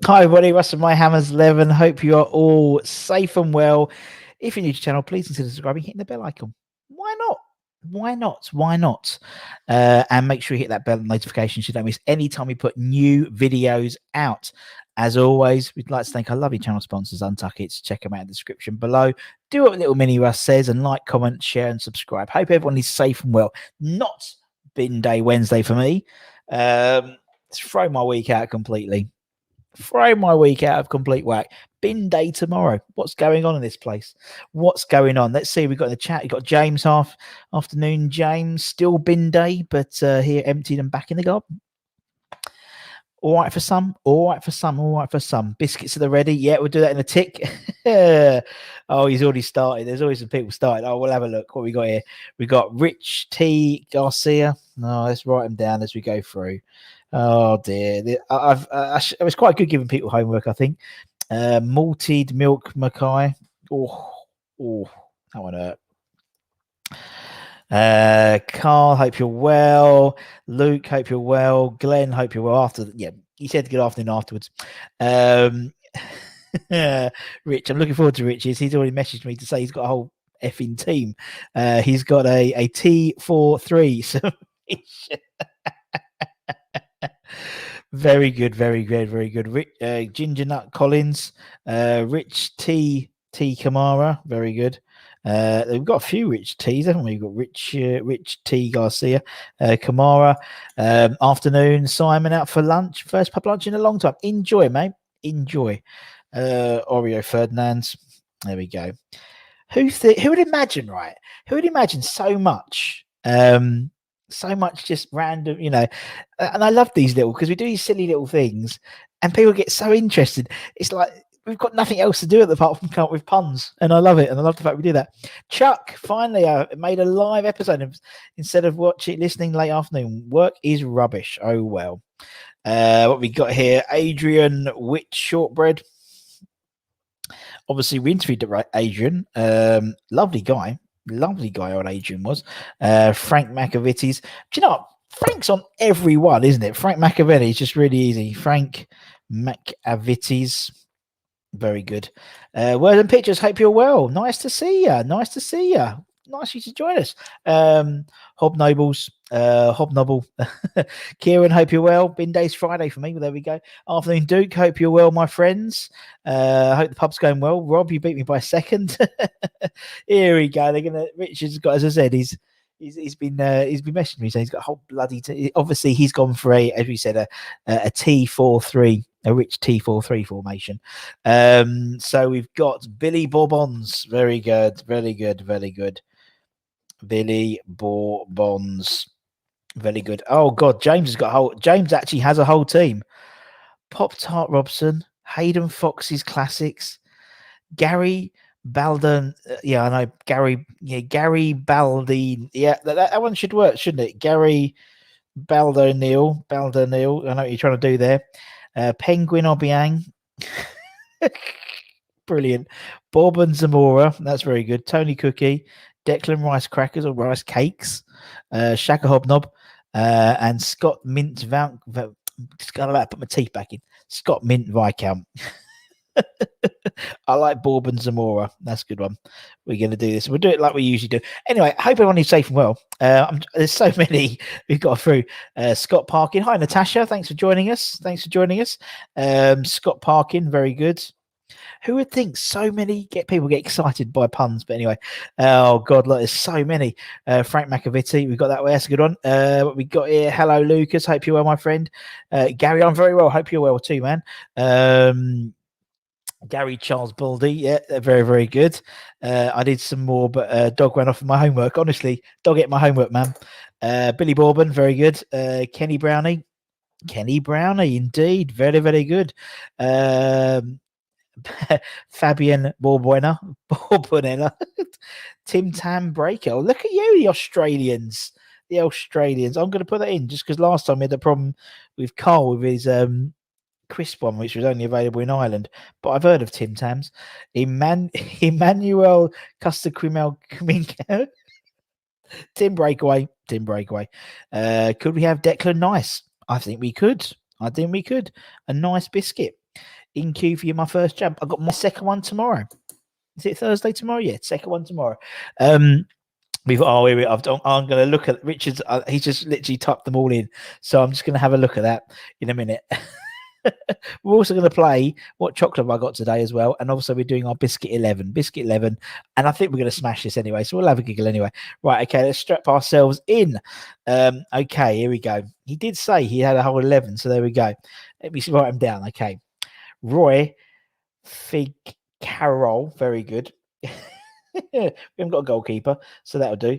Hi, everybody. Russell My Hammers 11. Hope you are all safe and well. If you're new to the channel, please consider subscribing, hitting the bell icon. Why not? Why not? Why not? And make sure you hit that bell notification so you don't miss any time we put new videos out. As always, we'd like to thank our lovely channel sponsors, Untuckits. Check them out in the description below. Do what little mini Russ says and like, comment, share, and subscribe. Hope everyone is safe and well. Not bin day Wednesday for me. Let's throw my week out completely. Throw my week out of complete whack. Bin day tomorrow. What's going on in this place? What's going on? Let's see. We've got in the chat. You've got James afternoon. James, still bin day, but here emptied and back in the garden. All right for some. All right for some. All right for some. Biscuits are the ready. Yeah, we'll do that in a tick. Oh, he's already started. There's always some people started. Oh, we'll have a look. What we got here? We got Rich T. Garcia. No, let's write them down as we go through. Oh dear, it was quite good giving people homework. I think malted milk Mackay. Oh, that one hurt. Carl, hope you're well. Luke, hope you're well. Glenn, hope you're well. He said good afternoon afterwards. Rich, I'm looking forward to Rich's. He's already messaged me to say he's got a whole effing team. He's got a T43 submission. Very good, very good, very good. Ginger Nut Collins, Rich T Kamara, very good. We've got a few Rich T's, haven't we? We've got Rich T Garcia, Kamara. Afternoon, Simon out for lunch. First pub lunch in a long time. Enjoy, mate. Enjoy. Oreo Ferdinand's. There we go. Who would imagine, right? Who would imagine so much? So much just random, you know, and I love these little, because we do these silly little things and people get so interested. It's like we've got nothing else to do apart from come up with puns, and I love it, and I love the fact we do that. Chuck finally made a live episode instead of listening late afternoon. Work is rubbish. Oh well. What we got here? Adrian Witt Shortbread. Obviously we interviewed Adrian. Lovely guy on Adrian was. Frank McAvitie's. Do you know what? Frank's on every one, isn't it? Frank McAvitie is just really easy. Frank McAvitie's. Very good. Words and pictures. Hope you're well. Nice to see you. Nice to see you. Nice you to join us. Hobnobbles. Hobnobble. Kieran, hope you're well. Bin day's Friday for me. Well, there we go. Afternoon, Duke. Hope you're well, my friends. Hope the pub's going well. Rob, you beat me by a second. Here we go. Richard's got, as I said, he's been messaging me saying he's got a whole bloody. Obviously, he's gone for as we said, a T43. A rich T43 formation. So we've got Billy Bourbons. Very good. Very good. Very good. Billy Bourbons. Very good. Oh God, James actually has a whole team. Pop Tart Robson, Hayden Fox's classics, Gary Baldon. Yeah, I know Gary. Yeah, Gary Baldine. Yeah, that one should work, shouldn't it? Gary Baldonil. I know what you're trying to do there. Penguin Obiang. Brilliant. Bourbon Zamora. That's very good. Tony Cookie. Declan Rice Crackers or Rice Cakes. Shaka Hobnob. And Scott Mint just gotta put my teeth back in. Scott Mint Viscount. I like Bourbon Zamora. That's a good one. We're going to do this. We'll do it like we usually do. Anyway, I hope everyone is safe and well. There's so many we've got through. Scott Parkin. Hi, Natasha. Thanks for joining us. Scott Parkin. Very good. Who would think so many people get excited by puns? But anyway, oh God, look, there's so many. Frank McAvitie, we've got that way. That's a good one. What we got here? Hello, Lucas. Hope you're well, my friend. Gary, I'm very well. Hope you're well too, man. Gary Charles Baldy, yeah, very, very good. I did some more, but Dog went off with my homework. Honestly, Dog ate my homework, man. Billy Bourbon, very good. Kenny Brownie, indeed, very, very good. Fabian Borbonella, Tim Tam Breaker. Oh, look at you, the Australians. I'm going to put that in just because last time we had a problem with Carl with his crisp one, which was only available in Ireland, but I've heard of Tim Tams. Emmanuel Custacrimel Kaminko. Tim Breakaway. Could we have Declan Nice? I think we could. A nice biscuit. in queue for you. My first jump. I got my second one tomorrow. Is it Thursday tomorrow? Yeah, second one tomorrow. We've got. Oh, here I'm going to look at Richard's. He's just literally typed them all in, so I'm just going to have a look at that in a minute. We're also going to play what chocolate I got today as well, and also we're doing our biscuit 11, and I think we're going to smash this anyway. So we'll have a giggle anyway. Right, okay, let's strap ourselves in. Okay, here we go. He did say he had a whole 11, so there we go. Let me write him down. Okay, Roy Fig Carol, very good. We haven't got a goalkeeper, so that'll do.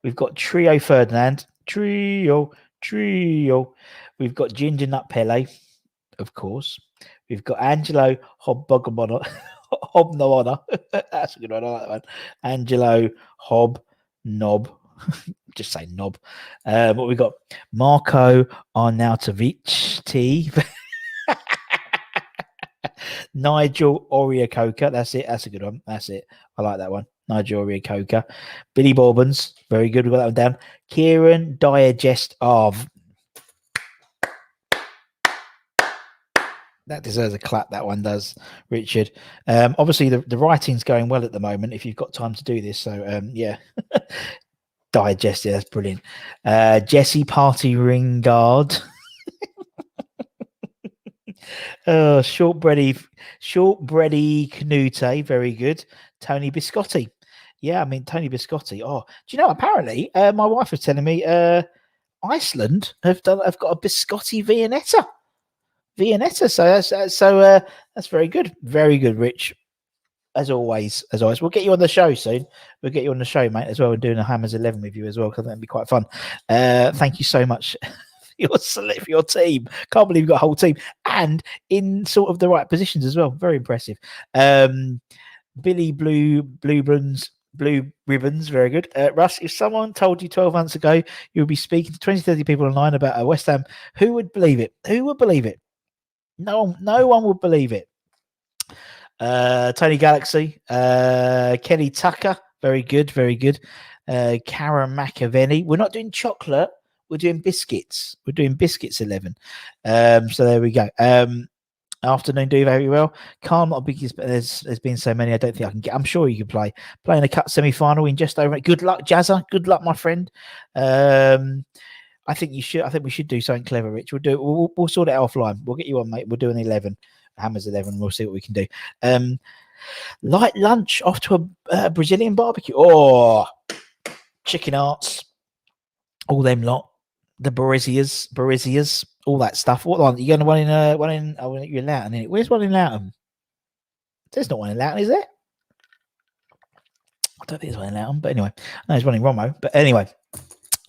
We've got Trio Ferdinand. Trio. We've got Ginger Nut Pele, of course. We've got Angelo Hobnobbona. That's a good one. I like that one. Angelo Hobnob. Just say knob. What we got? Marco Arnautovic T. Nigel Oriococa. That's it. That's a good one. That's it. I like that one. Nigel Oriococa. Billy Bourbons. Very good. We got that one down. Kieran Digest of. That deserves a clap. That one does, Richard. Obviously, the writing's going well at the moment. If you've got time to do this, so yeah. Digest. Yeah, that's brilliant. Jesse Party Ringard. Shortbready Canute, very good. Tony Biscotti. Yeah, I mean Tony Biscotti. Oh, do you know? Apparently, my wife was telling me Iceland have got a Biscotti Viennetta. So that's very good. Very good, Rich. As always, we'll get you on the show soon. We'll get you on the show, mate, as well. We're doing a Hammers 11 with you as well, because that'd be quite fun. Thank you so much. For your team. Can't believe you've got a whole team and in sort of the right positions as well. Very impressive. Billy Blue Ribbons, very good. Russ, if someone told you 12 months ago you would be speaking to 20-30 people online about West Ham, who would believe it? No one would believe it. Tony Galaxy, Kenny Tucker, very good. Kara Macaveni. We're not doing chocolate. We're doing biscuits. 11. So there we go. Afternoon, do very well. Can't not big. There's been so many. I don't think I can get. I'm sure you can play in a cup semi-final in just over. Good luck, Jazza. Good luck, my friend. I think you should. I think we should do something clever, Rich. We'll sort it out offline. We'll get you on, mate. We'll do an 11. Hammers 11. We'll see what we can do. Light lunch off to a Brazilian barbecue. Oh, chicken hearts. All them lot. The Barizias, all that stuff. What one? You're going to one in you're in Loughton, innit? Where's one in Loughton? There's not one in Loughton, is there? I don't think there's one in Loughton, but anyway. No, there's one in Romo. But anyway,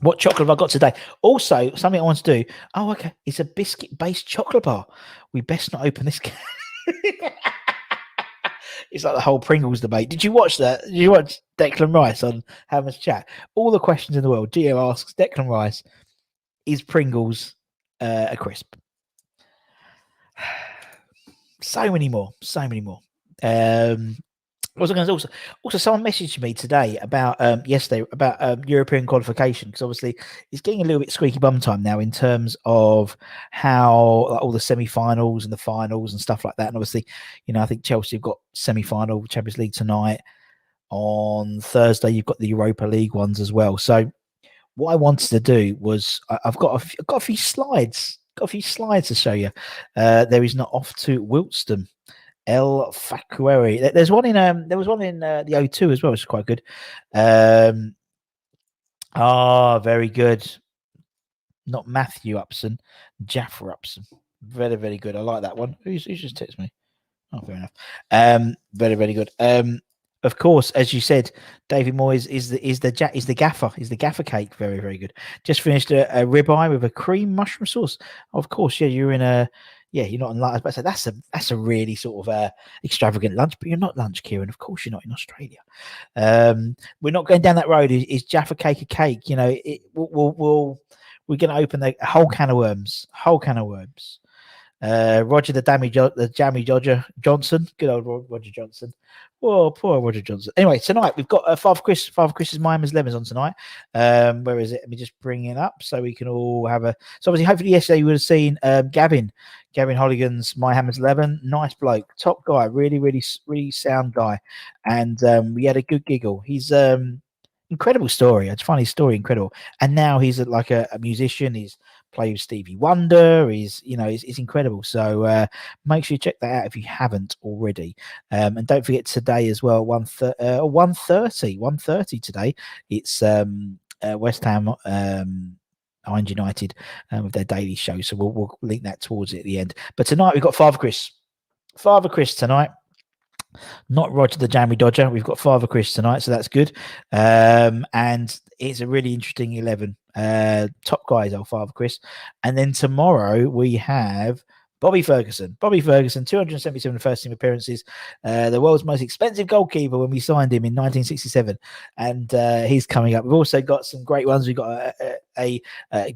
what chocolate have I got today? Also, something I want to do. Oh, okay. It's a biscuit-based chocolate bar. We best not open this. It's like the whole Pringles debate. Did you watch that? Did you watch Declan Rice on Hammers Chat? All the questions in the world. Gio asks Declan Rice, is Pringles a crisp? So many more. Also, someone messaged me today about yesterday about European qualification, because obviously it's getting a little bit squeaky bum time now in terms of how all the semi-finals and the finals and stuff like that. And obviously, I think Chelsea have got semi-final Champions League tonight. On Thursday, you've got the Europa League ones as well. So what I wanted to do was I've got a few slides. To show you. There is not off to Wiltston. El Facueri. There was one in the O2 as well, which is quite good. Very good. Not Matthew Upson, Jaffer Upson. Very, very good. I like that one. Who's just texted me? Oh, fair enough. Very, very good. Of course, as you said, David Moyes is the gaffer cake. Very, very good. Just finished a ribeye with a cream mushroom sauce. Of course, yeah, you're not in lunch. But that's a really sort of extravagant lunch, but you're not lunch, Kieran. Of course, you're not in Australia. We're not going down that road. Is Jaffa cake a cake? We're going to open a whole can of worms. Roger the Jammy Dodger Johnson. Good old Roger Johnson. Oh, poor Roger Johnson. Anyway, tonight we've got Father Chris's Miami's Lemons on tonight. Where is it? Let me just bring it up so we can all have a. So obviously, hopefully yesterday you would have seen Gavin Holligan's My Hammer's 11. Nice bloke, top guy, really sound guy, and we had a good giggle. He's incredible story. I find his story incredible, and now he's like a musician. He's played with Stevie Wonder. He's incredible. So make sure you check that out if you haven't already. And don't forget today as well, 1:30 today. It's West Ham. Iron United with their daily show, so we'll link that towards it at the end. But tonight we've got Father Chris tonight, not Roger the Jammy Dodger. We've got Father Chris tonight, so that's good. And it's a really interesting 11. Top guys, our Father Chris. And then tomorrow we have Bobby Ferguson, 277 first team appearances, the world's most expensive goalkeeper when we signed him in 1967, and he's coming up. We've also got some great ones. We've got a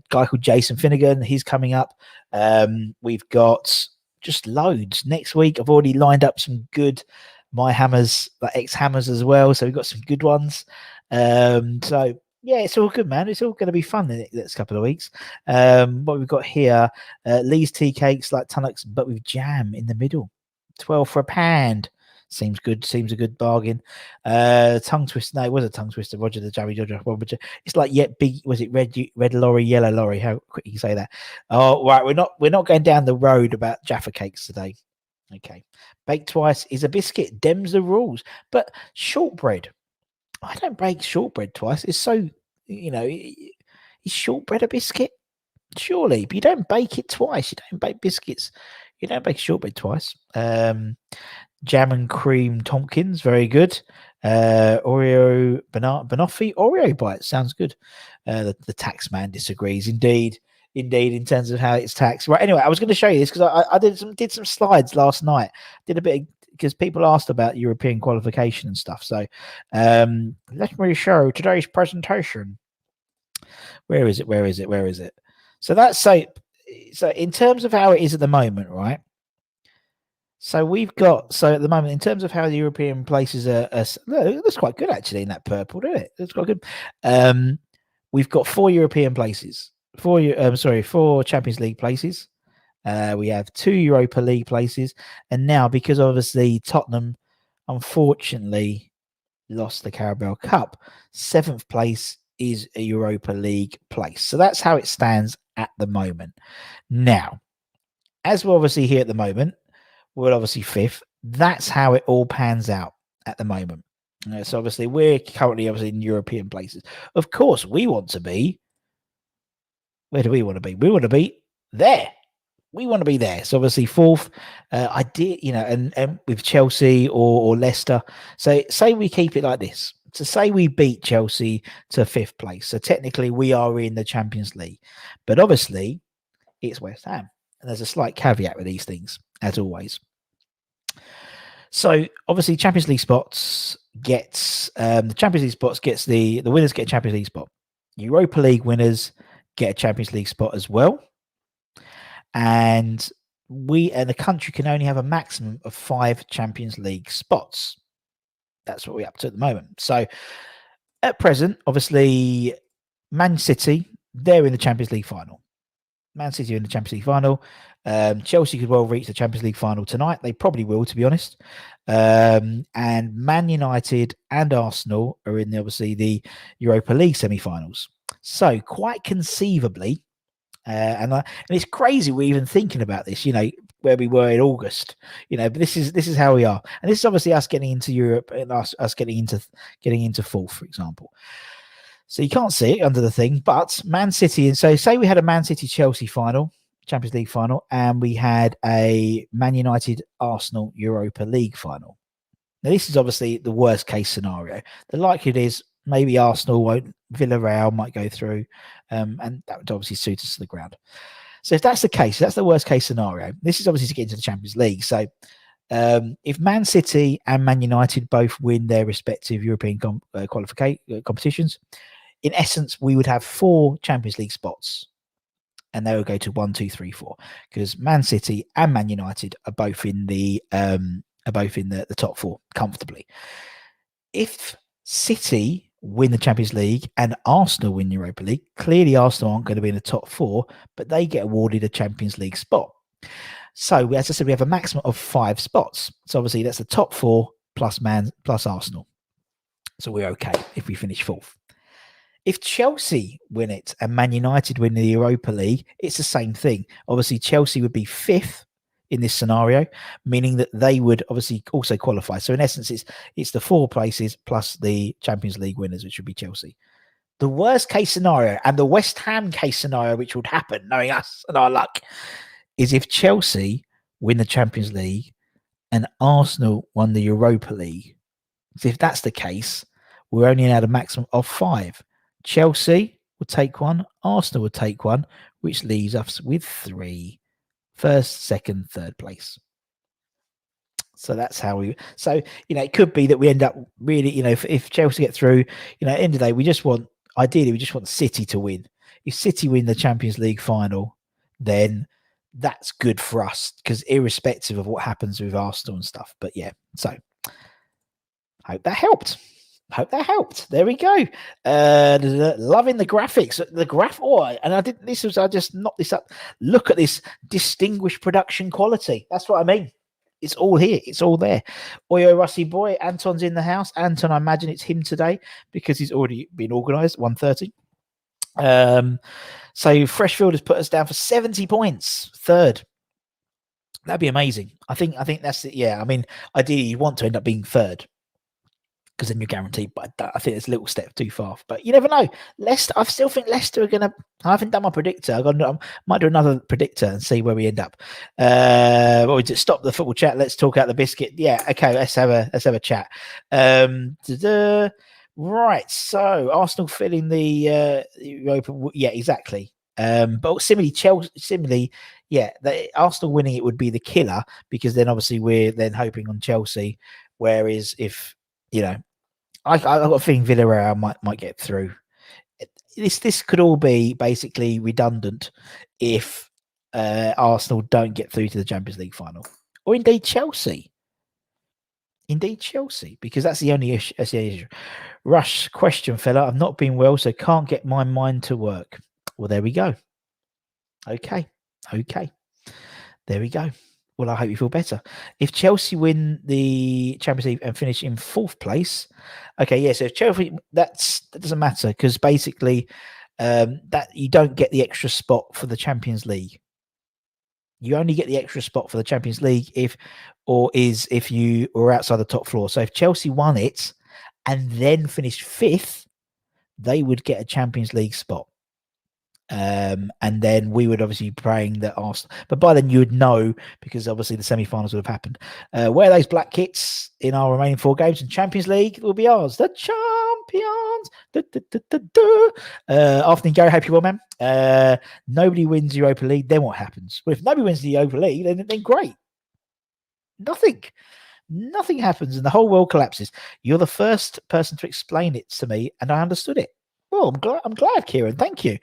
guy called Jason Finnegan. He's coming up. We've got just loads next week. I've already lined up some good My Hammers, like ex-Hammers as well. So we've got some good ones. So yeah, it's all good, man. It's all going to be fun in the next couple of weeks. What we've got here, Lee's tea cakes like Tunnocks, but with jam in the middle. 12 for £1. Seems good. Seems a good bargain. Tongue twist. No, it was a tongue twister. Roger the Jammy Dodger. It's like big. Was it red lorry, yellow lorry? How quick you say that? Oh, right. We're not going down the road about Jaffa cakes today. Okay. Baked twice is a biscuit. Dem's the rules. But shortbread. I don't bake shortbread twice. It's so, is shortbread a biscuit? Surely, but you don't bake it twice. You don't bake biscuits. You don't bake shortbread twice. Jam and cream Tompkins, very good. Oreo banoffee, Oreo bites, sounds good. The tax man disagrees. Indeed, in terms of how it's taxed. Right. Anyway, I was going to show you this because I did some slides last night. Did a bit because people asked about European qualification and stuff. So let me show today's presentation. Where is it? So that's so in terms of how it is at the moment, right? So we've got at the moment in terms of how the European places are that's quite good actually in that purple, doesn't it? That's quite good. We've got 4 European places, 4 Champions League places. We have 2 Europa League places, and now because obviously Tottenham unfortunately lost the Carabao Cup, 7th place is a Europa League place. So that's how it stands at the moment. Now, as we're obviously here at the moment, we're obviously 5th. That's how it all pans out at the moment. So obviously we're currently obviously in European places. Of course, we want to be. Where do we want to be? We want to be there. We want to be there. So obviously 4th, and with Chelsea or Leicester. So say we keep it like this. So say we beat Chelsea to 5th place. So technically we are in the Champions League. But obviously it's West Ham. And there's a slight caveat with these things, as always. So obviously Champions League spots gets the Champions League spots gets the winners get a Champions League spot. Europa League winners get a Champions League spot as well. And the country can only have a maximum of 5 Champions League spots. That's what we're up to at the moment. So at present, obviously, Man City, they're in the Champions League final. Man City are in the Champions League final. Chelsea could well reach the Champions League final tonight. They probably will, to be honest. And Man United and Arsenal are in obviously the Europa League semi-finals. So quite conceivably, and it's crazy we're even thinking about this, where we were in August, but this is how we are. And this is obviously us getting into Europe and us getting into fourth, for example. So you can't see it under the thing, but Man City, and so say we had a Man City Chelsea final, Champions League final, and we had a Man United Arsenal Europa League final. Now this is obviously the worst case scenario. The likelihood is maybe Arsenal won't, Villarreal might go through, and that would obviously suit us to the ground. So if that's the case, that's the worst case scenario. This is obviously to get into the Champions League. So if Man City and Man United both win their respective European competitions, in essence, we would have 4 Champions League spots. and they will go to 1, 2, 3, 4 because Man City and Man United are both in the top 4 comfortably. If City win the Champions League and Arsenal win the Europa League, clearly Arsenal aren't going to be in the top 4, but they get awarded a Champions League spot. So, as I said, we have a maximum of 5 spots. So obviously that's the top 4 plus Arsenal. So we're okay if we finish 4th. If Chelsea win it and Man United win the Europa League, it's the same thing. Obviously, Chelsea would be 5th in this scenario, meaning that they would obviously also qualify. So in essence, it's the 4 places plus the Champions League winners, which would be Chelsea. The worst case scenario and the West Ham case scenario, which would happen, knowing us and our luck, is if Chelsea win the Champions League and Arsenal won the Europa League. So if that's the case, we're only allowed a maximum of 5. Chelsea would take 1, Arsenal would take 1, which leaves us with 3. 1st, 2nd, 3rd place. So that's how so, it could be that we end up really, if Chelsea get through, at the end of the day, ideally, we just want City to win. If City win the Champions League final, then that's good for us because irrespective of what happens with Arsenal and stuff. But yeah, so hope that helped. There we go. Loving the graphics. I just knocked this up. Look at this distinguished production quality. That's what I mean. It's all here. It's all there. Oyo Rusty Boy. Anton's in the house. Anton, I imagine it's him today because he's already been organised. 1:30. So Freshfield has put us down for 70 points. 3rd. That'd be amazing. I think that's it. Yeah. I mean, ideally, you want to end up being 3rd. Because then you're guaranteed, but I think it's a little step too far. But you never know. Leicester, I still think Leicester are going to. I haven't done my predictor. I might do another predictor and see where we end up. We just stop the football chat. Let's talk out the biscuit. Yeah, okay. Let's have a chat. Right. So Arsenal filling the Europa. Yeah, exactly. But similarly, yeah, Arsenal winning it would be the killer because then obviously we're then hoping on Chelsea. Whereas if I've got a feeling Villarreal might get through. This could all be basically redundant if Arsenal don't get through to the Champions League final, or indeed Chelsea. Because that's the only issue. Rush question, fella. I've not been well, so can't get my mind to work. Well, there we go. Okay. There we go. Well, I hope you feel better. If Chelsea win the Champions League and finish in 4th place, okay, yeah. So if Chelsea, that doesn't matter because basically, that you don't get the extra spot for the Champions League. You only get the extra spot for the Champions League if you were outside the top floor. So if Chelsea won it and then finished 5th, they would get a Champions League spot. And then we would obviously be praying that Arsenal, but by then you would know because obviously the semi-finals would have happened. Where those black kits in our remaining 4 games in Champions League will be ours. The champions. Afternoon, Gary. Hope you're well, man. Nobody wins the Europa League. Then what happens? Well, if nobody wins the Europa League, then great. Nothing happens, and the whole world collapses. You're the first person to explain it to me, and I understood it. Well, I'm glad, Kieran. Thank you.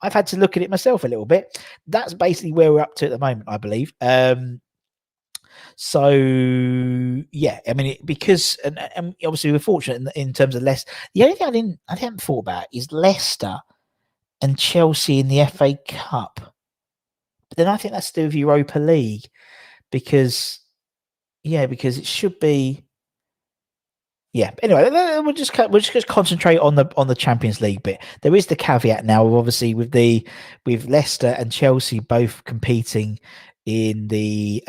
I've had to look at it myself a little bit. That's basically where we're up to at the moment, I believe. So yeah, I mean, because and obviously we're fortunate in terms of Leicester. The only thing I hadn't thought about is Leicester and Chelsea in the FA Cup. But then I think that's to do with Europa League because it should be. Yeah. Anyway, we'll just concentrate on the Champions League bit. There is the caveat now, obviously, with Leicester and Chelsea both competing in the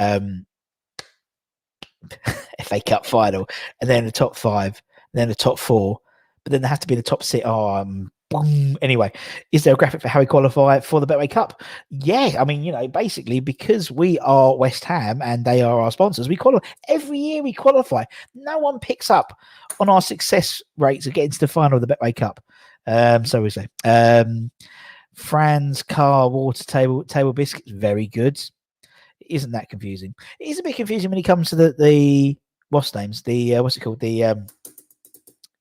FA Cup final, and then the top 5, and then the top 4, but then there has to be the top 6. Anyway, is there a graphic for how we qualify for the Betway Cup? Yeah, I mean, basically because we are West Ham and they are our sponsors, we qualify every year. We qualify. No one picks up on our success rates of getting to the final of the Betway Cup. So we say, Fran's car water table biscuits, very good. It isn't that confusing. It is a bit confusing when it comes to the what's it called, the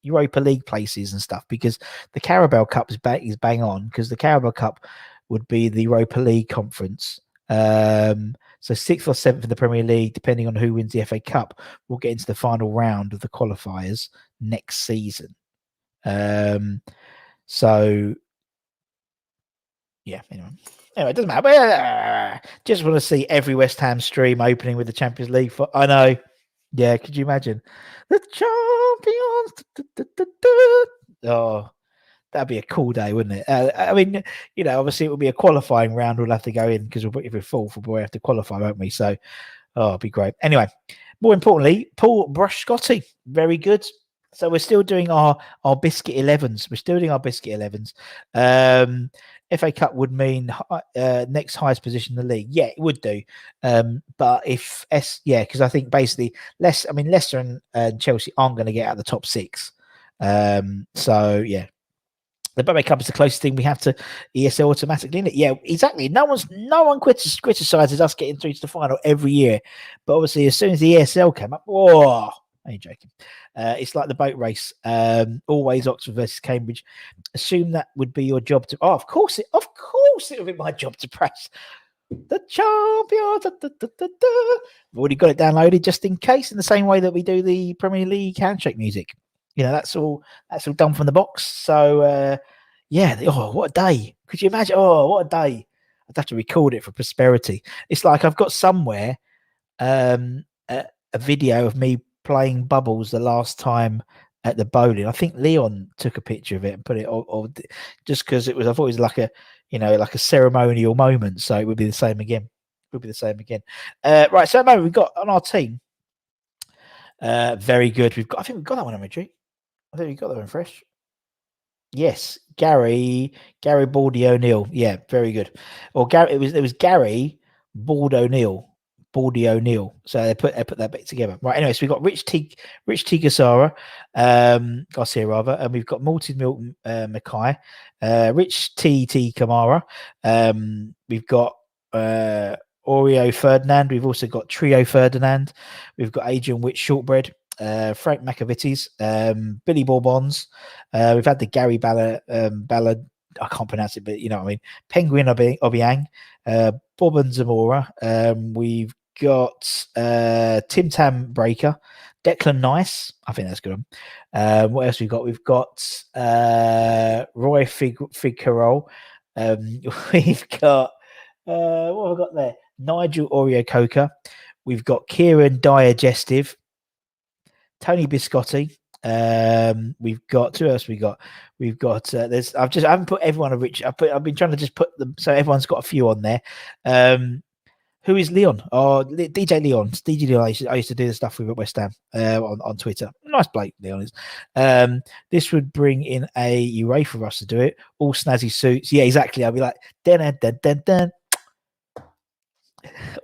Europa League places and stuff, because the Carabao Cup is bang on, because the Carabao Cup would be the Europa League conference. So 6th or 7th in the Premier League, depending on who wins the FA Cup, will get into the final round of the qualifiers next season. So yeah, anyway, it doesn't matter. But, just want to see every West Ham stream opening with the Champions League. I know. Yeah, could you imagine the champions? Oh, that'd be a cool day, wouldn't it? I mean, obviously it will be a qualifying round. We'll have to go in because if we're fourth, we'll have to qualify, won't we? So, it'd be great. Anyway, more importantly, Paul Brush-Scotty, very good. So we're still doing our biscuit 11s. We're still doing our biscuit 11s. FA Cup would mean next highest position in the league. Yeah, it would do. But if because I think basically Leicester and Chelsea aren't going to get out of the top 6. So yeah. The FA Cup is the closest thing we have to ESL automatically, isn't it? Yeah, exactly. No one criticizes us getting through to the final every year. But obviously, as soon as the ESL came up, I ain't joking. It's like the boat race. Always Oxford versus Cambridge. Assume that would be your job to. Oh, of course it would be my job to press the champions. We've already got it downloaded just in case, in the same way that we do the Premier League handshake music. That's all done from the box. So what a day. Could you imagine? Oh, what a day. I'd have to record it for prosperity. It's like I've got somewhere a video of me playing bubbles the last time at the bowling. I think Leon took a picture of it and put it on just because I thought it was like a ceremonial moment. So it would be the same again. Right. So at the moment we've got on our team. Very good. I think we've got that one, Imagery. I think we got that one fresh. Yes, Gary Baldy O'Neill. Yeah, very good. Or Gary, it was Gary Baldy O'Neill. So they put that bit together. Right. Anyway, so we've got Rich T Garcia rather, and we've got Milton Mackay, Rich T Kamara. We've got Oreo Ferdinand. We've also got Trio Ferdinand. We've got Adrian Witt Shortbread. Frank Makovitis, Billy Bourbons. We've had the Gary Ballard. I can't pronounce it, but you know what I mean. Penguin Obiang, Bob and Zamora. We've got Tim Tam Breaker, Declan Nice. I think that's good. What else we got? We've got Roy Fig Carroll. We've got what have I got there? Nigel Oreo Coca. We've got Kieran Digestive. Tony Biscotti. We've got who else? We've got I haven't put everyone of which I've been trying to just put them so everyone's got a few on there. Who is Leon? Oh, DJ Leon. DJ Leon. I used to do the stuff with at West Ham on Twitter. Nice bloke, Leon is. This would bring in a UEFA for us to do it. All snazzy suits. Yeah, exactly. I'll be like, dun.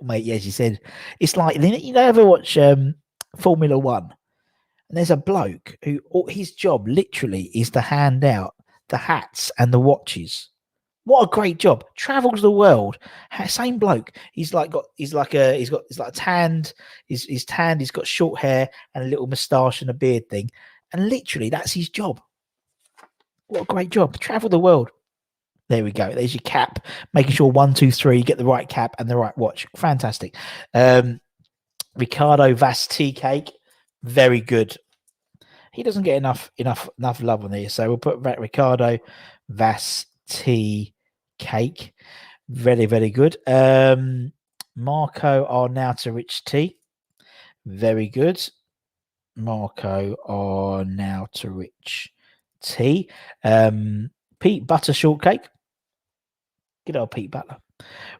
Mate, yeah, as you said, it's like ever watch Formula One? And there's a bloke who his job literally is to hand out the hats and the watches. What a great job! Travels the world. Same bloke. He's got tanned. He's tanned. He's got short hair and a little moustache and a beard thing. And literally, that's his job. What a great job! Travel the world. There we go. There's your cap. Making sure 1, 2, 3, you get the right cap and the right watch. Fantastic. Ricardo Vaz Tea Cake. Very good. He doesn't get enough love on here, so we'll put Ricardo Vaz Tea Cake. Very, very good. Marco Arnautovic Tea. Very good. Marco Arnautovic Tea. Pete Butter Shortcake. Good old Pete Butler.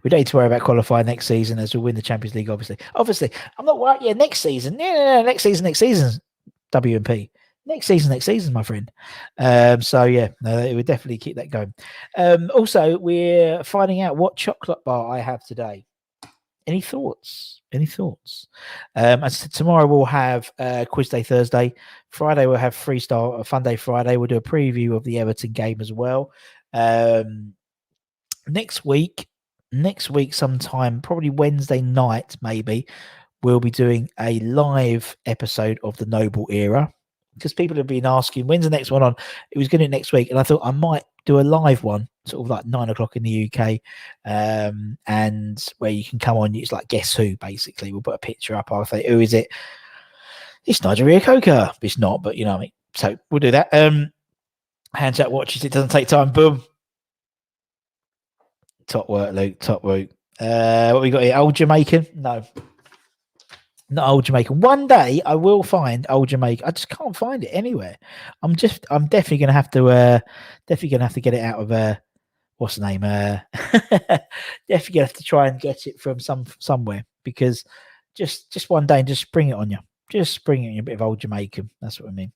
We don't need to worry about qualifying next season as we win the Champions League, obviously. I'm not worried. Yeah, next season. Yeah, next season. W&P. Next season, my friend. So yeah, it would definitely keep that going. Also, we're finding out what chocolate bar I have today. Any thoughts? As tomorrow we'll have Quiz Day Thursday. Friday we'll have Freestyle Fun Day Friday. We'll do a preview of the Everton game as well. Next week sometime, probably Wednesday night maybe, we'll be doing a live episode of the Noble Era. because people have been asking when's the next one on. It was going to be next week, and I thought I might do a live one, sort of like 9 o'clock in the UK, and where you can come on. It's like guess who, basically. We'll put a picture up. I'll say who is it. It's Nigeria Coca. It's not, but you know what I mean. So we'll do that. Hands out watches. It doesn't take time. Boom. Top work, Luke. Top work. What we got here? Old Jamaican? No. Not Old Jamaican. One day I will find Old Jamaican. I just can't find it anywhere. I'm definitely gonna have to get it out of what's the name? Definitely gonna have to try and get it from somewhere, because just one day and just spring it on you. Just spring it on you, a bit of Old Jamaican. That's what I mean.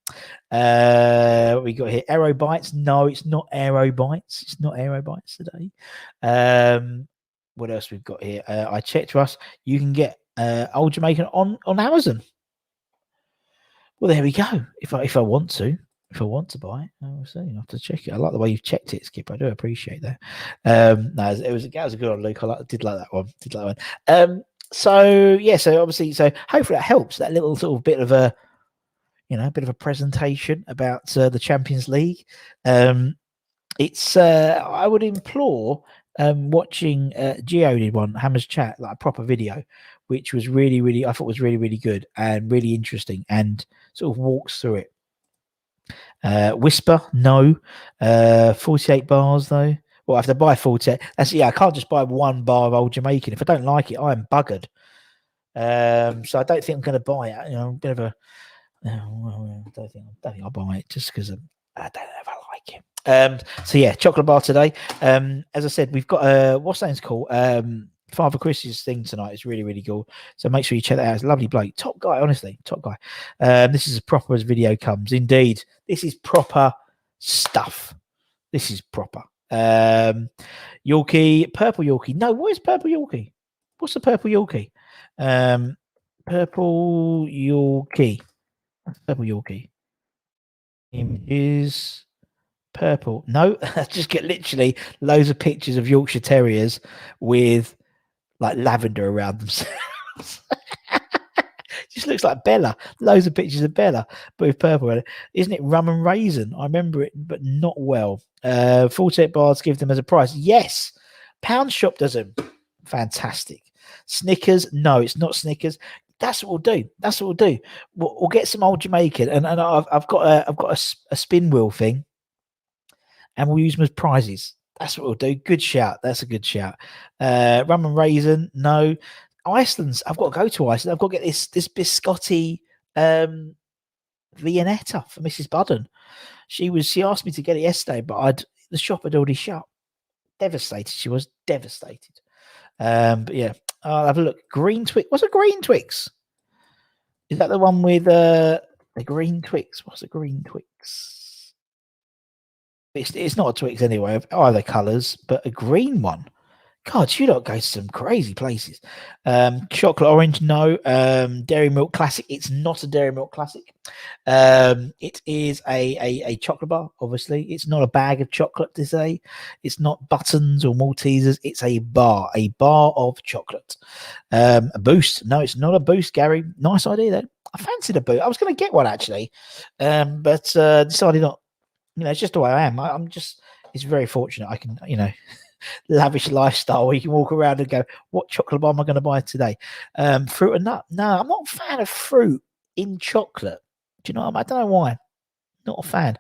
What we got here? Aero Bites. No, it's not Aero Bites. It's not Aero Bites today. What else we've got here? I checked, Russ. You can get Old Jamaican on Amazon. Well, there we go. If I want to buy it, I'll see. I have to check it. I like the way you've checked it, Skip. I do appreciate that. No, it was a good one, Luke. Did like that one. So yeah, so obviously, hopefully that helps. That little sort of bit of a presentation about the Champions League. It's I would implore watching Gio did one, Hammer's Chat, like a proper video, which was really I thought was really good and really interesting, and sort of walks through it. Whisper, no. 48 bars though. Well, I have to buy 48. I can't just buy one bar of Old Jamaican. If I don't like it, I am buggered. So I don't think I'm going to buy it. You know, a bit of a. I don't think I'll buy it just because I don't know if I like it. So yeah, chocolate bar today. As I said, we've got what's that called? Father Chris's thing tonight is really cool. So make sure you check that out. It's a lovely bloke, top guy, honestly, top guy. This is as proper as video comes. Indeed, this is proper stuff. This is proper. Yorkie, purple Yorkie. No, what is purple Yorkie? What's the purple Yorkie? Purple Yorkie. Purple Yorkie. Images. Purple. No, just get literally loads of pictures of Yorkshire Terriers with like lavender around themselves. Just looks like Bella. Loads of pictures of Bella, but with purple in it. Isn't it rum and raisin? I remember it, but not well. 48 bars, give them as a price. Yes. Pound Shop does them. Fantastic. Snickers? No, it's not Snickers. That's what we'll do. That's what we'll do. We'll get some Old Jamaican, and I've got a spin wheel thing, and we'll use them as prizes. That's what we'll do. Good shout. That's a good shout. Rum and raisin? No. Iceland's. I've got to go to Iceland. I've got to get this biscotti Viennetta for Mrs. Budden. She asked me to get it yesterday, but the shop had already shut. Devastated. She was devastated. But yeah, I'll have a look. Green Twix. What's a green Twix? Is that the one with the green Twix? What's a green Twix? It's not a Twix anyway, of either colours, but a green one. God, you don't go to some crazy places. Chocolate orange, no. Dairy Milk Classic, it's not a Dairy Milk Classic. It is a chocolate bar, obviously. It's not a bag of chocolate to say. It's not Buttons or Maltesers. It's a bar of chocolate. A Boost, no, it's not a Boost, Gary. Nice idea, though. I fancied a Boost. I was going to get one, actually, but decided not. You know, it's just the way I am. I'm just, it's very fortunate I can, you know, lavish lifestyle where you can walk around and go, what chocolate bar am I going to buy today? Fruit and nut? No, I'm not a fan of fruit in chocolate. Do you know what I mean? I don't know why. Not a fan.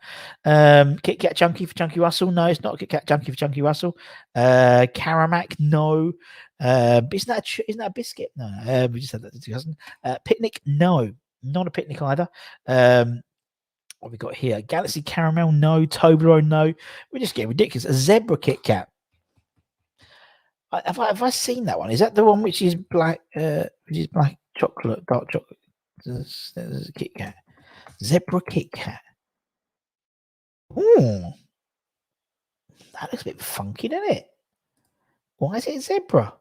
Kit Kat Chunky for Chunky Russell? No, it's not Kit Kat Chunky for Chunky Russell. Caramac? No. Isn't that a biscuit? No. We just had that discussion. Picnic? No, not a picnic either. What have we got here? Galaxy Caramel? No. Toblerone? No. We're just getting ridiculous. A Zebra Kit Kat. Have I seen that one? Is that the one which is black? Which is black chocolate, dark chocolate? There's a Kit Kat. Zebra Kit Kat. Ooh, that looks a bit funky, doesn't it? Why is it zebra?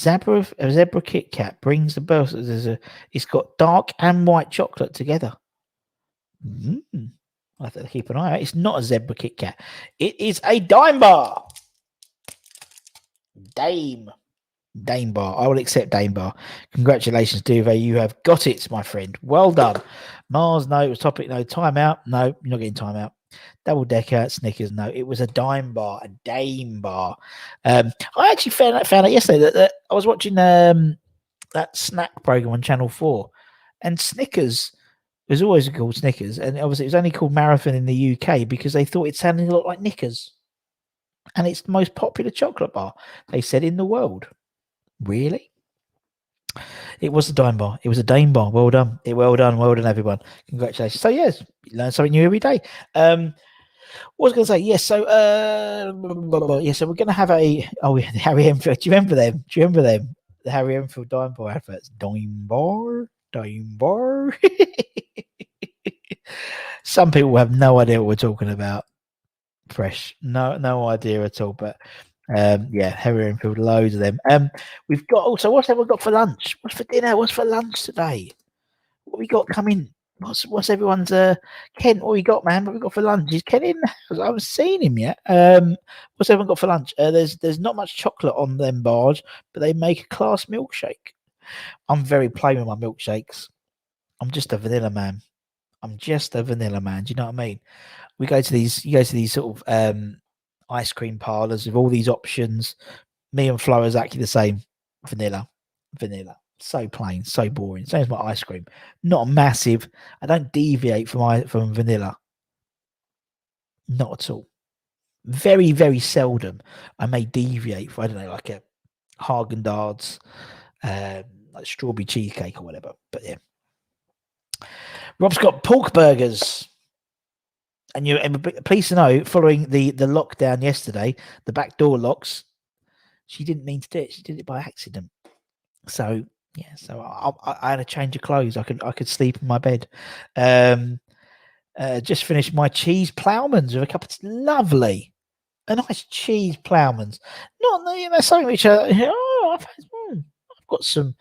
A zebra Kit Kat brings the birth. It's got dark and white chocolate together. I have to keep an eye out. It's not a zebra Kit Kat. It is a Dime Bar. Dame. Dane Bar. I will accept Dane Bar. Congratulations, Duvet. You have got it, my friend. Well done. Mars, no. It was topic, no. Timeout, no. You're not getting timeout. Double decker, Snickers, no. It was a Dime Bar, a Dame Bar. I actually found out yesterday that I was watching that snack program on Channel 4, and Snickers was always called Snickers, and obviously it was only called Marathon in the UK because they thought it sounded a lot like Knickers. And it's the most popular chocolate bar, they said, in the world. Really? It was a Dime Bar. It was a Dame Bar. Well done. Well done, everyone. Congratulations. So, yes, you learn something new every day. What was I going to say? Yes, so, so we're going to have the Harry Enfield. Do you remember them? The Harry Enfield Dime Bar adverts. Dime Bar. Some people have no idea what we're talking about. Fresh. No idea at all. But Harry Enfield, loads of them. We've got also, what's everyone got for lunch? What's for dinner? What's for lunch today? What we got coming? What's everyone's Ken? What we got, man? What we got for lunch? Is Ken in? I haven't seen him yet. What's everyone got for lunch? There's not much chocolate on them bars, but they make a class milkshake. I'm very plain with my milkshakes. I'm just a vanilla man. Do you know what I mean? You go to these sort of ice cream parlors with all these options. Me and Flo are exactly the same. Vanilla. So plain, so boring. Same as my ice cream. Not massive. I don't deviate from vanilla. Not at all. Very, very seldom I may deviate for, I don't know, like a Haagen-Dazs, like strawberry cheesecake or whatever. But yeah. Rob's got pork burgers. And you're pleased to know, following the lockdown yesterday, the back door locks, she didn't mean to do it. She did it by accident. So yeah, so I had a change of clothes. I could sleep in my bed. Just finished my cheese ploughmans with a cup of lovely, a nice cheese ploughmans. Not something which I've got some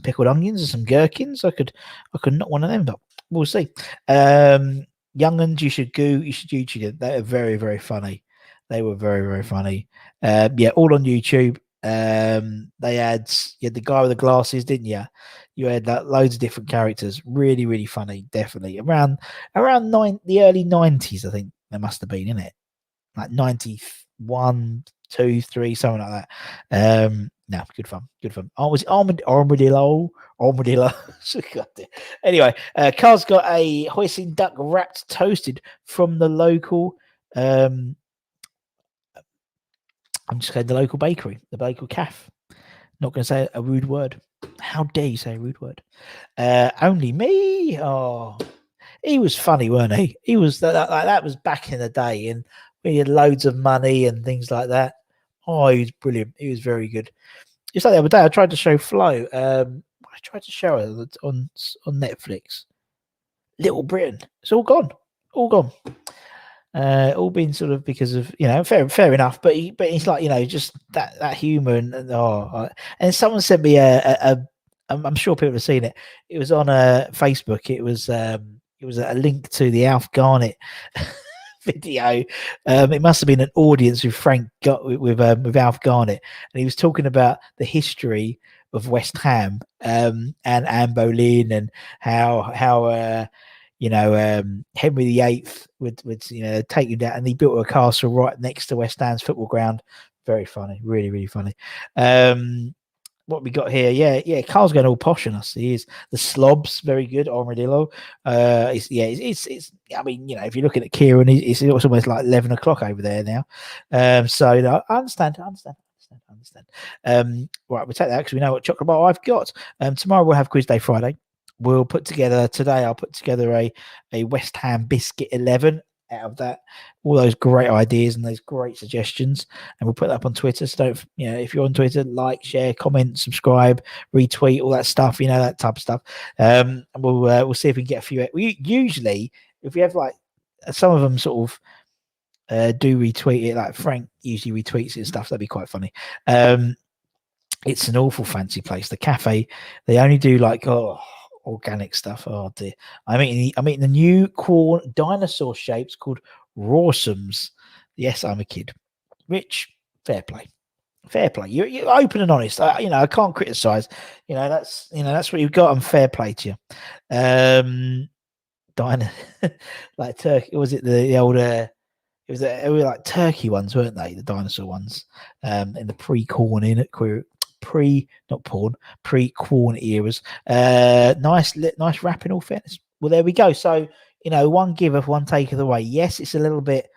pickled onions and some gherkins. I could knock one of them, but we'll see. Young'uns, you should YouTube it. They are very, very funny. They were very, very funny. All on YouTube. They had the guy with the glasses, didn't you? You had loads of different characters. Really, really funny. Definitely around the early 90s, I think there must have been, in it, like 91, 2, 3, something like that. No, good fun. Was it armadillo? Anyway, Carl's got a hoisin duck wrapped toasted from the local. I'm just going to the local bakery, the local cafe. Not going to say a rude word. How dare you say a rude word? Only me. Oh, he was funny, weren't he? He was that was back in the day, and we had loads of money and things like that. Oh, he was brilliant. He was very good. Just like the other day, I tried to show Flo. I tried to show her on Netflix. Little Britain. It's all gone. All been sort of because of, fair enough. But he's like, just that humour and someone sent me I'm sure people have seen it. It was on Facebook. It was a link to the Alf Garnett video. It must have been an audience with Frank got with Alf Garnett, and he was talking about the history of West Ham and Anne Boleyn, and how Henry VIII would take him down, and he built a castle right next to West Ham's football ground. Very funny, really, really funny. What we got here? Yeah. Carl's going all posh on us. He is. The slobs, very good. Armadillo. It's. I mean, if you're looking at Kieran, it's almost like 11 o'clock over there now. I understand. Right, we'll take that because we know what chocolate bar I've got. Tomorrow we'll have quiz day Friday. I'll put together a West Ham biscuit 11 out of that, all those great ideas and those great suggestions, and we'll put that up on Twitter. So don't, if you're on Twitter, like, share, comment, subscribe, retweet, all that stuff, that type of stuff. We'll see if we can get a few. Usually, if we have like some of them sort of do retweet it, like Frank usually retweets it and stuff, that'd be quite funny. It's an awful fancy place, the cafe. They only do like organic stuff. Oh dear. I'm eating the new corn dinosaur shapes called Rawsomes. Yes, I'm a kid. Rich, fair play. Fair play. You're open and honest. I can't criticize. That's what you've got. And fair play to you. Diner, like Turkey. Was it the old? It was like turkey ones, weren't they? The dinosaur ones. In the pre-corn pre-corn eras. Nice wrap in all fairness. Well, there we go. So one giveth, one taketh away. Yes, it's a little bit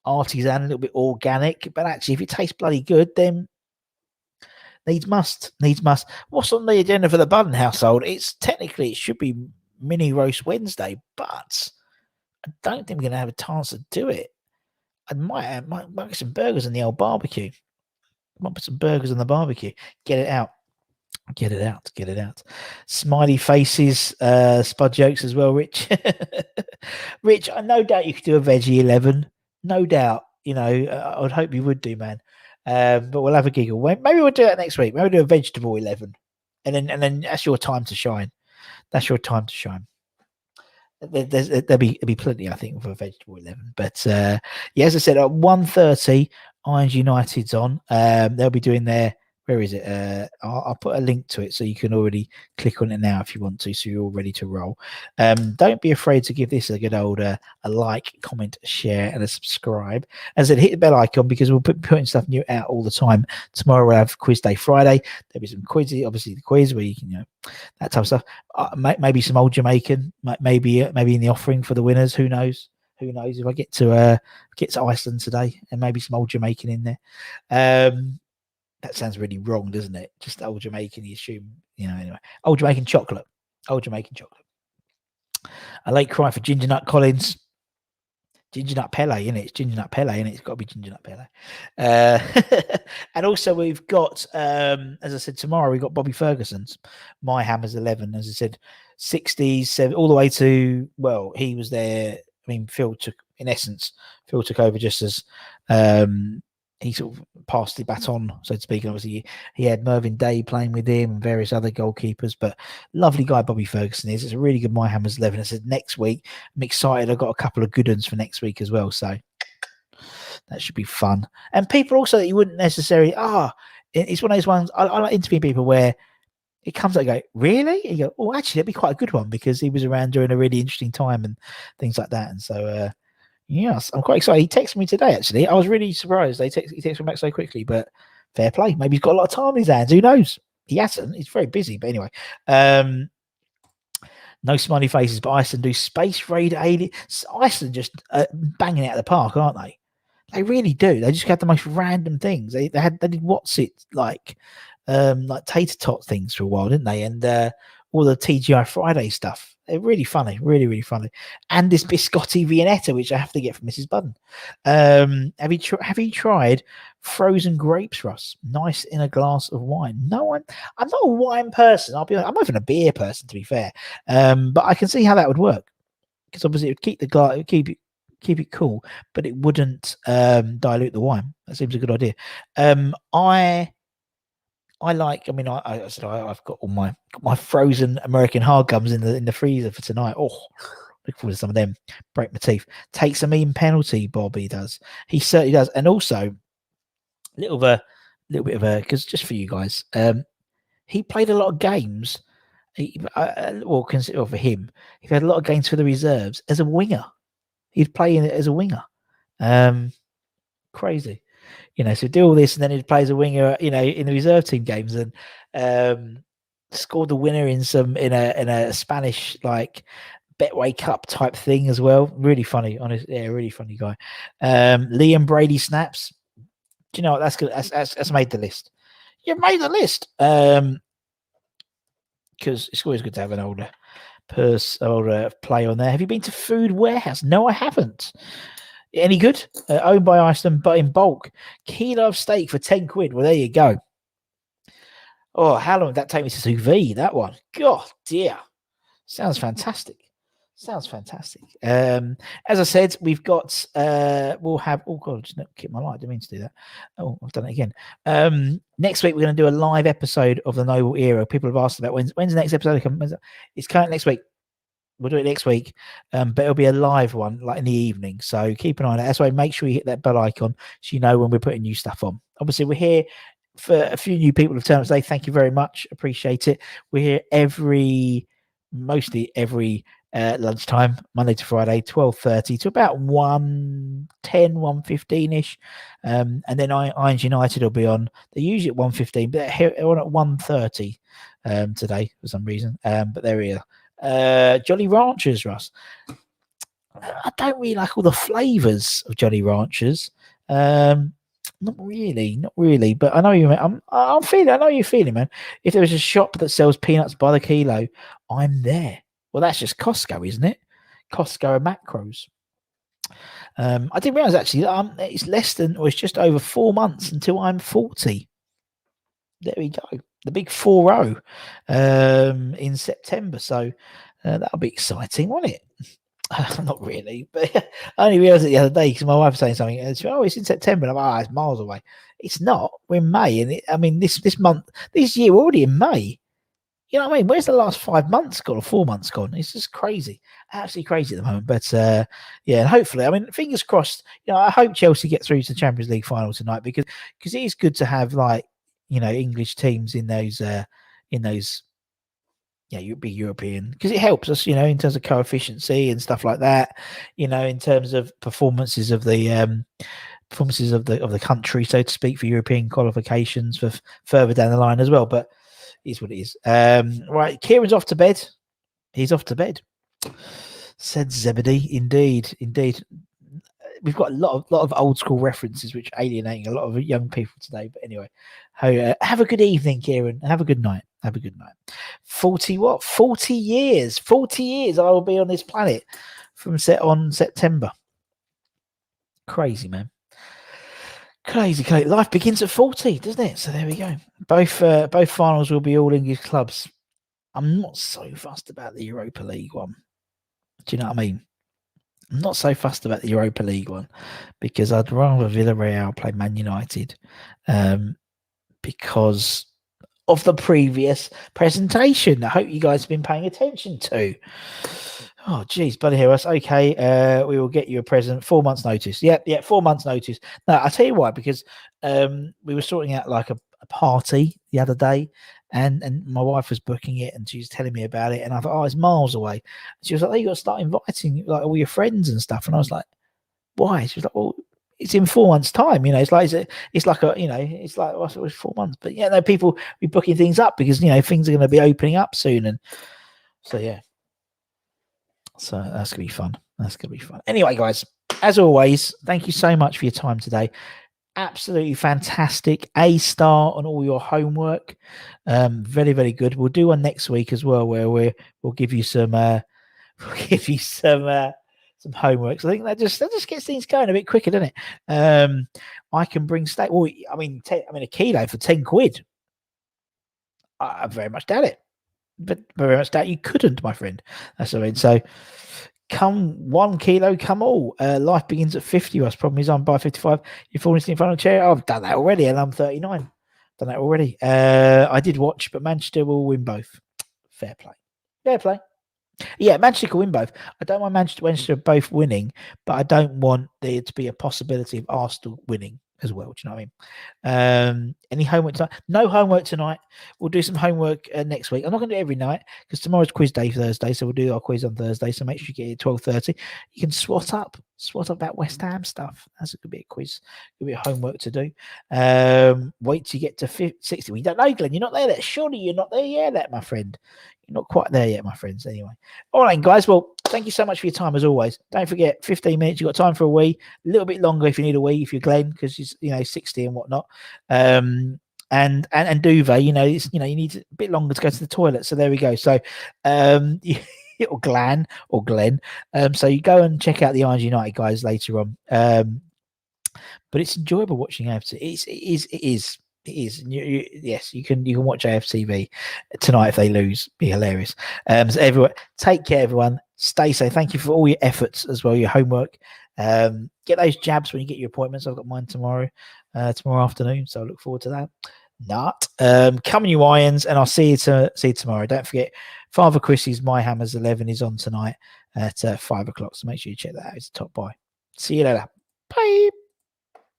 artisan, a little bit organic, but actually, if it tastes bloody good, then needs must. What's on the agenda for the Budden household? It should be mini roast Wednesday, but I don't think we're going to have a chance to do it. I might get some burgers in the old barbecue. Might put some burgers on the barbecue. Get it out. Smiley faces, spud jokes as well, Rich. Rich, I no doubt you could do a veggie 11. No doubt. I would hope you would do, man. But we'll have a giggle. Maybe we'll do that next week. Maybe we'll do a vegetable 11. And then that's your time to shine. There'll be plenty, I think, for a vegetable 11. But as I said, at 1:30, Irons United's on. They'll be doing their. Where is it? I'll put a link to it so you can already click on it now if you want to, so you're all ready to roll. Don't be afraid to give this a good old a like, comment, share, and a subscribe. As I said, hit the bell icon because we'll be putting stuff new out all the time. Tomorrow we'll have Quiz Day Friday. There'll be some quizzes, obviously the quiz where you can, that type of stuff. Maybe some old Jamaican, maybe in the offering for the winners. Who knows? If I get to Iceland today, and maybe some old Jamaican in there. That sounds really wrong, doesn't it? Just old Jamaican, you assume, anyway. Old Jamaican chocolate. A late cry for Ginger Nut Collins. Ginger Nut Pele, innit? It's Ginger Nut Pele, innit? It's got to be Ginger Nut Pele. And also we've got, as I said, tomorrow we've got Bobby Ferguson's My Hammers 11. As I said, 60s, 70s, all the way to, well, he was there. I mean, Phil took over just as he sort of passed the baton, so to speak. And obviously, he had Mervyn Day playing with him and various other goalkeepers. But lovely guy, Bobby Ferguson is. It's a really good My Hammers 11. I said next week, I'm excited. I've got a couple of good ones for next week as well. So that should be fun. And people also that you wouldn't necessarily, it's one of those ones. I like interviewing people where it comes out and go, really? And you go, oh, actually, that'd be quite a good one because he was around during a really interesting time and things like that. And so, yes, I'm quite excited. He texted me today, actually. I was really surprised. He texted me back so quickly, but fair play. Maybe he's got a lot of time in his hands. Who knows? He hasn't. He's very busy. But anyway, no smiley faces, but Iceland do Space Raid Alien. Iceland just banging it out of the park, aren't they? They really do. They just have the most random things. They did what's it like tater tot things for a while, didn't they? And all the TGI Friday stuff. They're really funny, really, really funny. And this biscotti Viennetta, which I have to get from Mrs. Budden. Have you tried frozen grapes, Russ? Nice in a glass of wine. No, I'm not a wine person. I'm not even a beer person, to be fair. But I can see how that would work because obviously it would keep the glass, keep it cool, but it wouldn't dilute the wine. That seems a good idea. I've got all my frozen American hard gums in the freezer for tonight. Oh, look forward to some of them. Break my teeth. Takes a mean penalty, Bobby does. He certainly does. And also, a little bit of a, because just for you guys, he played a lot of games. For him, he had a lot of games for the reserves as a winger. He'd play in it as a winger. Crazy. So do all this and then he plays a winger, in the reserve team games and scored the winner in a Spanish like Betway Cup type thing as well. Really funny, honest, really funny guy. Liam Brady snaps. Do you know what? That's good. That's made the list. You've made the list. Because it's always good to have an older play on there. Have you been to Food Warehouse? No, I haven't. Any good? Owned by Iceland, but in bulk. Kilo of steak for 10 quid. Well, there you go. Oh, how long did that take me to sous vide? That one. God dear. Sounds fantastic. As I said, we've got, we'll have, oh God, just keep my light. I didn't mean to do that. Oh, I've done it again. Next week, we're going to do a live episode of the Noble Era. People have asked about when's the next episode? It's coming next week. We'll do it next week, but it'll be a live one, like in the evening. So keep an eye on it. That's why make sure you hit that bell icon so you know when we're putting new stuff on. Obviously, we're here for a few new people have turned up today, thank you very much. Appreciate it. We're here mostly every lunchtime, Monday to Friday, 12:30 to about 1:10, 1:15-ish. And then Irons United will be on. They're usually at 1:15, but they're on at 1:30 today for some reason. But they're here. Jolly Ranchers, Russ. I don't really like all the flavours of Jolly Ranchers. Not really. But I know you. I'm feeling. I know you're feeling, man. If there was a shop that sells peanuts by the kilo, I'm there. Well, that's just Costco, isn't it? Costco and Macros. I didn't realize actually that it's less than, or it's just over 4 months until I'm 40. There we go. The big 4-0 in September. So that'll be exciting, won't it? Not really, but I only realised it the other day because my wife was saying something. And she went, it's in September. And I'm like, it's miles away. It's not. We're in May, and this year, we're already in May. You know what I mean? Where's the last 5 months gone or 4 months gone? It's just crazy, absolutely crazy at the moment. But yeah, and hopefully, I mean, fingers crossed. I hope Chelsea get through to the Champions League final tonight because it is good to have English teams in those. You'd be European because it helps us, in terms of coefficient and stuff like that. In terms of performances of the country, so to speak, for European qualifications for further down the line as well. But it is what it is. Right, Kieran's off to bed. He's off to bed. Said Zebedee. Indeed. We've got a lot of old school references, which are alienating a lot of young people today. But anyway, have a good evening, Kieran. Have a good night. 40 years. 40 years I will be on this planet from September. Crazy, man. Crazy. Life begins at 40, doesn't it? So there we go. Both finals will be all English clubs. I'm not so fussed about the Europa League one. Do you know what I mean? I'm not so fussed about the Europa League one because I'd rather Villarreal play Man United because of the previous presentation. I hope you guys have been paying attention to. Oh, geez, bloody hell. That's okay. We will get you a present. 4 months' notice. Yeah, 4 months' notice. No, I'll tell you why, because we were sorting out like a party the other day, and my wife was booking it, and she was telling me about it, and I thought, it's miles away. And she was like, you got to start inviting like all your friends and stuff. And I was like, why? She was like, well, it's in 4 months' time. It's like 4 months. But yeah, no, people be booking things up because things are going to be opening up soon, and so yeah. So that's gonna be fun. Anyway, guys, as always, thank you so much for your time today. Absolutely fantastic. A star on all your homework. Very, very good. We'll do one next week as well, where we'll give you some homework. So I think that just gets things going a bit quicker, doesn't it? I can bring steak. Well, a kilo for 10 quid. I very much doubt it. But very much doubt you couldn't, my friend. That's what I mean. So come 1 kilo, come all. Life begins at 50. Us problem is I'm by 55. You're falling asleep in front of a chair. I've done that already, and I'm 39. Done that already. I did watch, but Manchester will win both. Fair play. Yeah, Manchester can win both. I don't want Manchester both winning, but I don't want there to be a possibility of Arsenal winning as well. Do you know what I mean? Any homework tonight? No homework tonight. We'll do some homework next week. I'm not going to do it every night because tomorrow's quiz day Thursday, so we'll do our quiz on Thursday. So make sure you get it at 12:30. You can swat up about West Ham stuff. That's going to be a quiz. It'll be a homework to do. Wait till you get to 60. We don't know, Glenn. You're not there yet. Surely you're not there yet, my friend. You're not quite there yet, my friends. Anyway. All right, guys. Well, thank you so much for your time as always. Don't forget, 15 minutes. You've got time for a wee. A little bit longer if you need a wee, if you're Glenn, because she's 60 and whatnot. And Duvet, you need a bit longer to go to the toilet. So there we go. So or Glenn. So you go and check out the Irons United guys later on. But it's enjoyable watching AFC. It is. Yes, you can watch AFTV tonight if they lose. Be hilarious. So everyone, take care, everyone. Stay safe. Thank you for all your efforts as well, your homework. Get those jabs when you get your appointments. I've got mine tomorrow afternoon, so I look forward to that. Come on, you irons, and I'll see you tomorrow. Don't forget, Father Chrissy's My Hammers 11 is on tonight at 5 o'clock. So make sure you check that out. It's a top buy. See you later. Bye.